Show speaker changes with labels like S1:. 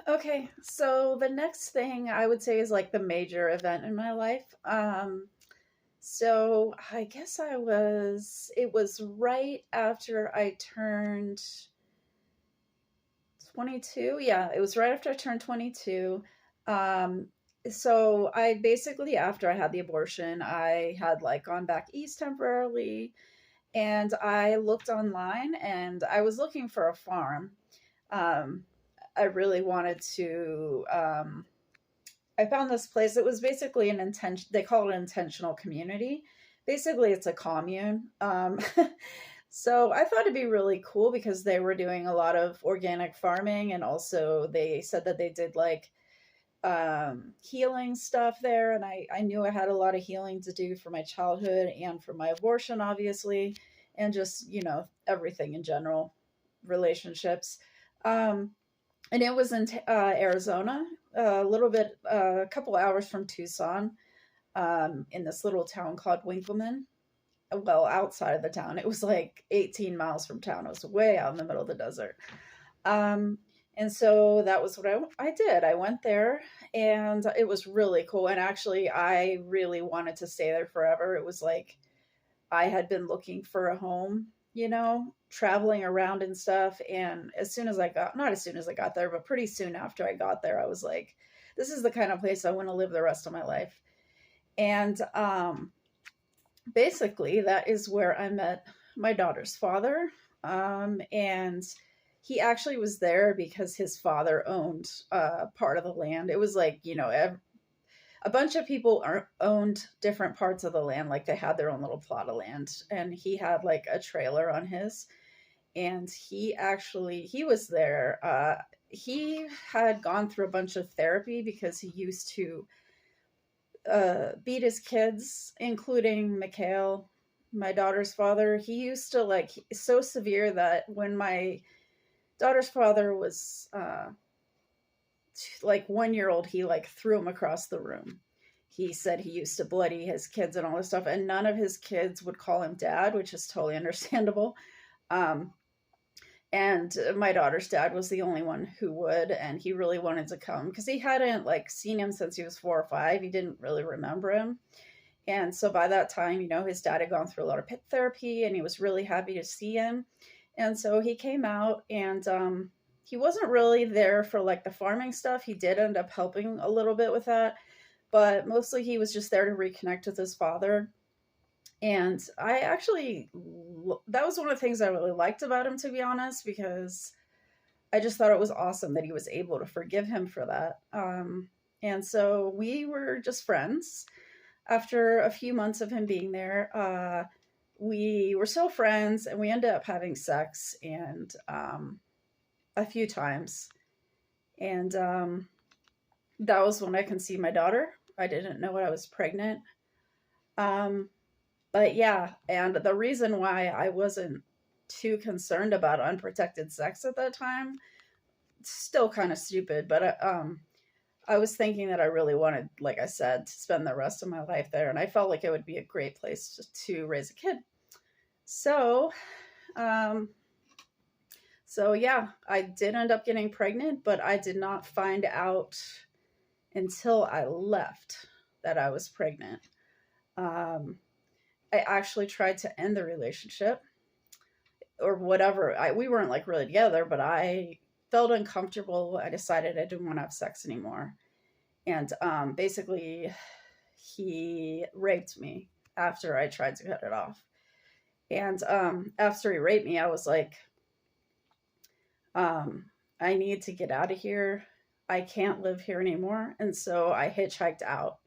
S1: Okay, so the next thing I would say is like the major event in my life. So I guess it was right after I turned 22. Yeah, it was right after I turned 22. Um, so I basically, after I had the abortion, I had like gone back east temporarily, and I looked online and I was looking for a farm. Um, I really wanted to, I found this place. It was basically an intention. They call it an intentional community. Basically, it's a commune. So I thought it'd be really cool because they were doing a lot of organic farming, and also they said that they did like healing stuff there. And I knew I had a lot of healing to do for my childhood and for my abortion, obviously, and just everything in general, relationships. Um, and it was in Arizona, a little bit, a couple hours from Tucson, in this little town called Winkleman. Well, outside of the town, it was like 18 miles from town. It was way out in the middle of the desert. Um, and so that was what I did. I went there, and it was really cool. And actually, I really wanted to stay there forever. It was like I had been looking for a home, traveling around and stuff. And not as soon as I got there, but pretty soon after I got there, I was like, this is the kind of place I want to live the rest of my life. And basically, that is where I met my daughter's father. And he actually was there because his father owned part of the land. It was like, a bunch of people owned different parts of the land, like they had their own little plot of land, and he had like a trailer on his. And he was there. He had gone through a bunch of therapy because he used to beat his kids, including Mikhail, my daughter's father. He used to, like, so severe that when my daughter's father was like 1 year old, he like threw him across the room. He said he used to bloody his kids and all this stuff, and none of his kids would call him dad, which is totally understandable. Um, and my daughter's dad was the only one who would, and he really wanted to come because he hadn't like seen him since he was 4 or 5. He didn't really remember him. And so by that time, his dad had gone through a lot of pit therapy, and he was really happy to see him. And so he came out, and he wasn't really there for like the farming stuff. He did end up helping a little bit with that, but mostly he was just there to reconnect with his father. And that was one of the things I really liked about him, to be honest, because I just thought it was awesome that he was able to forgive him for that. And so we were just friends. After a few months of him being there, we were still friends, and we ended up having sex and a few times. And that was when I conceived my daughter. I didn't know I was pregnant. Um, but yeah, and the reason why I wasn't too concerned about unprotected sex at that time, still kind of stupid, but I was thinking that I really wanted, like I said, to spend the rest of my life there, and I felt like it would be a great place to raise a kid. So, um, so yeah, I did end up getting pregnant, but I did not find out until I left that I was pregnant. Um, I actually tried to end the relationship or whatever. We weren't like really together, but I felt uncomfortable. I decided I didn't want to have sex anymore. And basically, he raped me after I tried to cut it off. And after he raped me, I was like, um, I need to get out of here. I can't live here anymore. And so I hitchhiked out.